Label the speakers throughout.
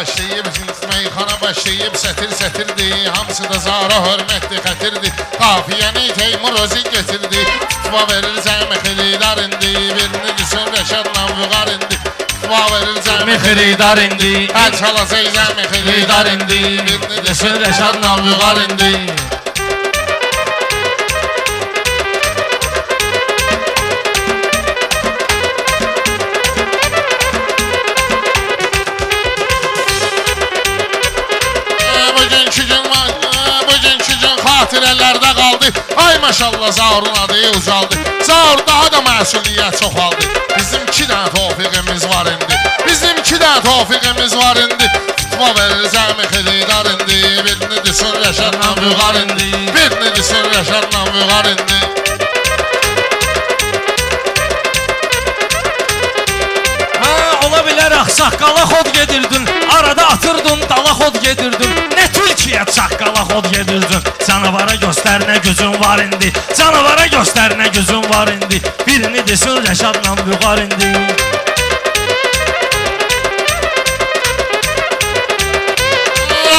Speaker 1: başlayıb, meyxana başlayıb, sətir-sətirdir. Hamısı da zara hörmətdir, xətirdir. Qafiyəni Teymur özü getirdi. Tutma verir cəmi xilidar indi. Birini düşün Rəşadla Vüqar indi. Tutma verir cəmi xilidar indi. Əl çalacaq cəmi xilidar indi. Birini düşün Rəşadla Vüqar indi. Xatirələrdə qaldı. Ay maşallah Zaurun adı ucaldı. Zaur daha da məsuliyyət çoxaldı. Bizim 2 dənə tofiqimiz var indi. Bizim 2 dənə tofiqimiz var indi. Tutma verir cəmi xilidar indi. Birini düşün Rəşadla Vüqar indi. Birini düşün Rəşadla Vüqar indi.
Speaker 2: Ola bilər axsaqqala xod gedirdin. Arada atırdın, dala xod gedirdin. Nə Türkiyə çaqqala xod gedirdin. Canavara göstər nə gücün var indi. Canavara göstər nə gücün var indi. Birini desin Rəşadla Vüqar indi.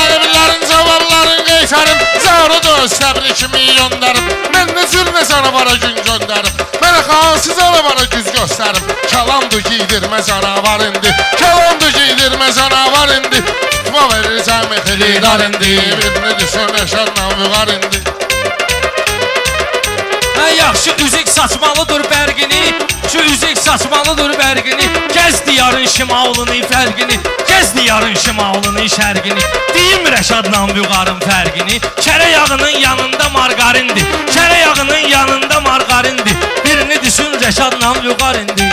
Speaker 1: Əliblərin cavalların qeytarım. Zauru da öz təbrikimi yönlərim. Mən nə cür nə canavara gün göndərim. Mənə hansı canavara güz göstərim. Kalandı giydirmə canavar indi. Kalandı giydirmə canavar indi. Tutma verir cəmi xilidar indi. Birini düşün Rəşadla Vüqar indi.
Speaker 2: Yaxşı üzük saçmalıdır bərqini. Şu üzük saçmalıdır bərqini. Gəz diyarın şimalını fərqini. Gəz diyarın şimalını şərqini. Deyim Rəşadla Vüqarın fərqini. Kərə yağının yanında margarindir. Kərə yağının yanında margarindir. Birini düşün Rəşadla Vüqar indi.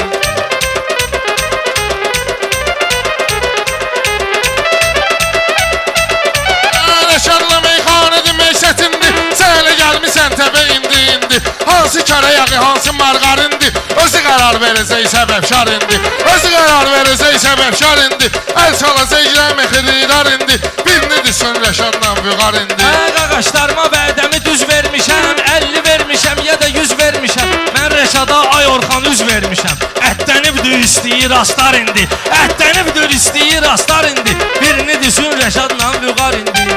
Speaker 1: Rəşadla meyxanədir, meysətindir. Səhələ gəlmisən təbə indi. Hansı kərə yağı, hansı margarindir. Özü qərar verəcək səbəbşar indi. Özü qərar verəcək səbəbşar indi. Əl çalacaq cəmi xilidar indi. Birini düşün Rəşadla Vüqar indi.
Speaker 2: Qaqaşlarıma vədəmi düz vermişəm. 50 vermişəm ya da 100 vermişəm. Mən Rəşada Ay Orxan üz vermişəm. Ətdənibdir istəyir astar indi. Ətdənibdir istəyir astar indi. Birini düşün Rəşadla Vüqar indi.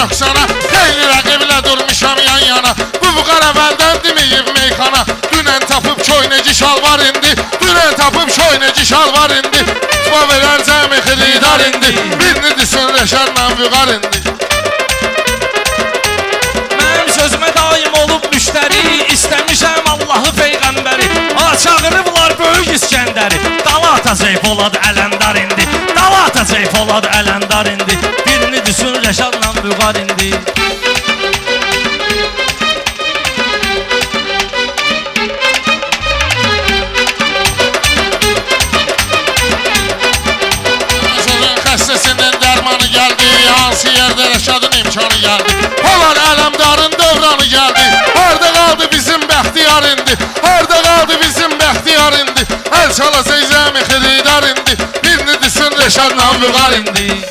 Speaker 1: Nöqsana, xeyli rəqiblə durmuşam yan yana. Bu Vüqar əvvəldən deməyib meyxana. Dünən tapıb köynəci şalvar indi. Dünən tapıb köynəci şalvar indi. Tutma verər cəmi xilidar indi. Birini düşün Rəşadla Vüqar indi.
Speaker 2: Mənim sözümə daim olub müştəri. İstəmişəm Allahı Peyğəmbəri. Çağırıblar böyük İskəndəri. Dala atacaq Polad Ələndar indi. Dala atacaq Polad Ələndar indi. Birini düşün Rəşadla Vüqar indi.
Speaker 1: Sözün xəstəsinin dərmanı gəldi. Hansı yerdə Rəşadın imkanı gəldi. Polad Ələmdarın dövranı gəldi. Harada qaldı bizim bəxtiyar indi. Harada qaldı bizim bəxtiyar indi. Əl çalacaq cəmi xilidar indi. Birini düşün Rəşadla Vüqar indi.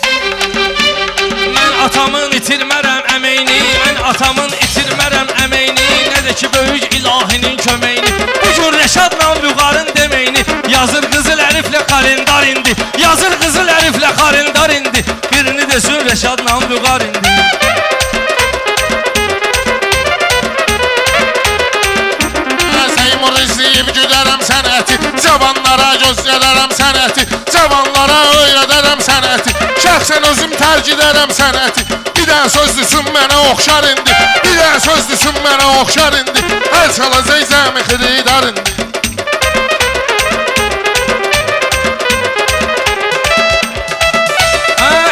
Speaker 2: Atamın itirmərəm əməyini. Mən atamın itirmərəm əməyini. Nə də ki böyük ilahinin köməyini. Bu gün Rəşadla Vüqarın deməyini. Yazır qızıl əriflə kalendar indi. Yazır qızıl əriflə kalendar indi. Birini desin Rəşadla Vüqar indi.
Speaker 1: Teymur izləyib güdərəm sənəti. Cavanlara göstərərəm sənəti. Cavanlara öyrədərəm sənəti. Şəxsən özüm tərk edərəm sənəti. Bir dənə söz düşün mənə oxşar indi. Bir dənə söz düşün mənə oxşar indi. Əl çalacaq cəmi xilidar indi.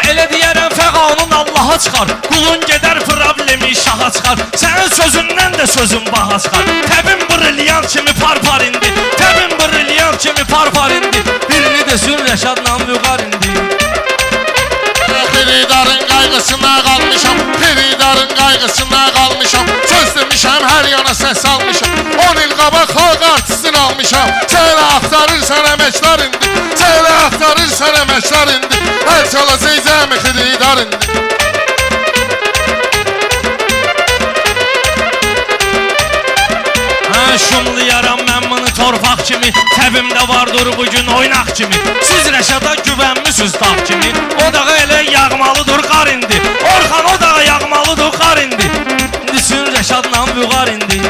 Speaker 2: Elə deyərəm fəqanın Allaha çıxar. Qulun gedər problemi şaha çıxar. Sənin sözündən də sözün baha çıxar. Təbin brilyant kimi parpar indi. Təbin brilyant kimi parpar indi. Birini desin Rəşadla Vüqar indi.
Speaker 1: Xilidarın qayğısına qalmışam. Xilidarın qayğısına qalmışam. Söz demişəm hər yana səs almışam. 10 il qabaq xalq artistini almışam. Sənə axtarırsan əməklar indi. Sənə axtarırsan əməklar indi. Əl çalacaq cəmi xilidar indi.
Speaker 2: torpaq kimi, təbimdə vardır bugün oynaq kimi. Siz Rəşada güvənmisiniz dağ kimi, o dağa elə yağmalıdır qar indi. Orxan o dağa yağmalıdır qar indi. Düşün Rəşadla vüqar indi.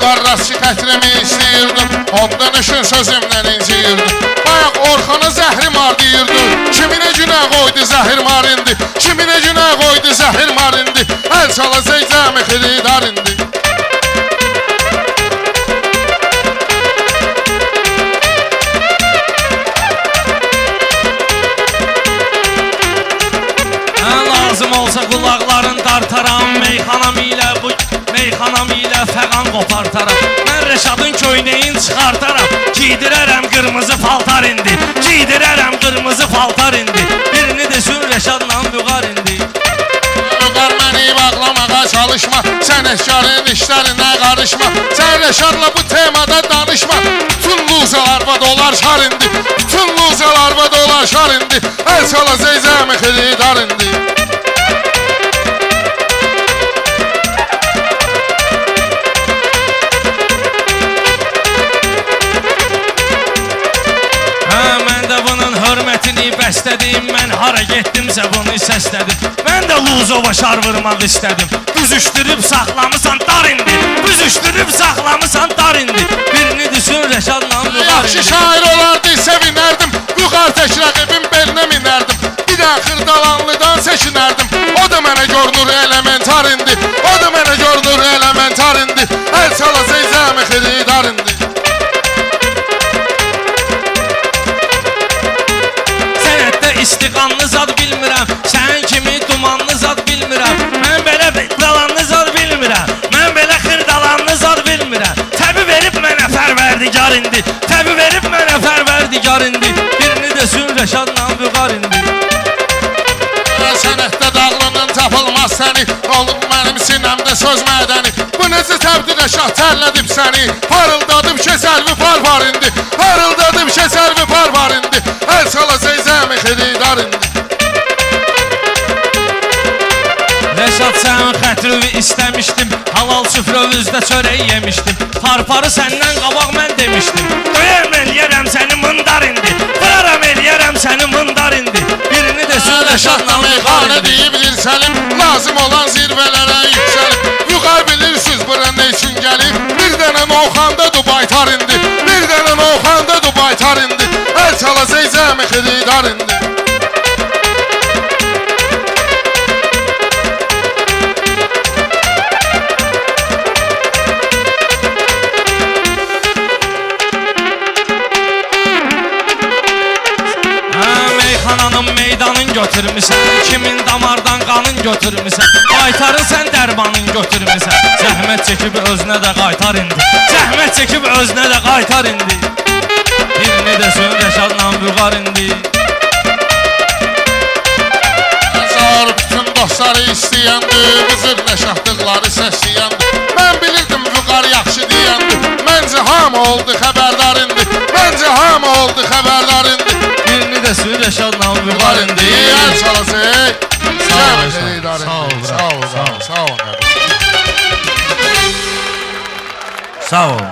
Speaker 1: Qardaşçı qətrimi istəyirdim, ondan üçün sözümdən inciyirdim. Bayaq Orxana zəhri mar deyirdi, kiminə günə qoydu zəhir mar indi. Kiminə günə qoydu zəhir mar indi, əl çalacaq cəmi xiridar indi.
Speaker 2: Lazım olsa qulaqların dartaram, meyxanam ilə fəqan qopartaram. Mən Rəşadın köynəyin çıxartaram, giydirərəm qırmızı paltar indi. Giydirərəm qırmızı paltar indi. Birini desin Rəşadla vüqar indi.
Speaker 1: Vüqar məni bağlamağa çalışma, sənətkarın işlərinə qarışma. Sən Rəşadla bu temada danışma. Bütün luzalar va dolar şar indi. Bütün luzalar va dolar şar indi. Əl çalacaq cəmi xiridar indi.
Speaker 2: Bəstədim, mən hara getdimsə bunu səslədim. Mən də Luzova şar vurmaq istədim. Büzüşdürüb saxlamısan dar indi. Büzüşdürüb saxlamısan dar indi. Birini düşün Rəşadla vüqar indi.
Speaker 1: Yaxşı şair olardı, sevinərdim. Vüqar tək rəqibin belinə minərdim. Bir də Xırdalanlıdan seçinərdim. O da mənə görünür elementar indi. O da mənə görünür elementar indi. Əl çalacaq cəmi xiridar indi.
Speaker 2: İstiqanlı zad bilmirəm, sən kimi dumanlı zad bilmirəm. Mən belə xırdalanlı zad bilmirəm, mən belə xırdalanlı zad bilmirəm. Təbi verib mənə fərverdigar indi, təbi verib mənə fərverdigar indi. Birini desin Rəşadla vüqar indi.
Speaker 1: Sənətdə dağlının tapılmaz səni, olub mənim sinəmdə söz mədəni. Bu necə təbdir Rəşad tərlədib səni, parıldadıb kəsəlvi par indi. Parıldadıb kəsəlvi par indi. Əl çalacaq cəmi xiridar indi.
Speaker 2: Rəşad sənin xətrini istəmişdim, halal süfrövüzdə çörək yemişdim. Parparı səndən qabaq mən demişdim. Döyəm eləyərəm səni mındar indi, vıraram eləyərəm səni mındar indi. Birini desin Rəşadla vüqar indi.
Speaker 1: Deyib dirsəlim, lazım olan zirvələrə yüksəlib. Vüqar bilirsiniz bura nə üçün gəlib. Bir dənə Novxanda Dubaytar indi, bir dənə Novxanda Dubaytar indi. Əl çalacaq cəmi xiridar indi.
Speaker 2: Meyxananın meydanın götürmüsən, kimin damardan qanın götürmüsən. Qaytarın sən dərmanın götürmüsən. Zəhmət çəkib özünə də qaytar indi. Zəhmət çəkib özünə də qaytar indi. Birini desin Rəşadla vüqar indi.
Speaker 1: Zor bütün dostları istəyəndi, vızır nəşahdıqları səsləyəndi. Mən bilirdim vüqar yaxşı deyəndi. Məncə hamı oldu xəbərdar indi. Məncə hamı oldu xəbərdar indi.
Speaker 2: Birini desin Rəşadla vüqar indi.
Speaker 1: Əl çalacaq cəmi xiridar indi.
Speaker 2: Sağ ol.
Speaker 1: Sağ ol.
Speaker 2: Sağ ol.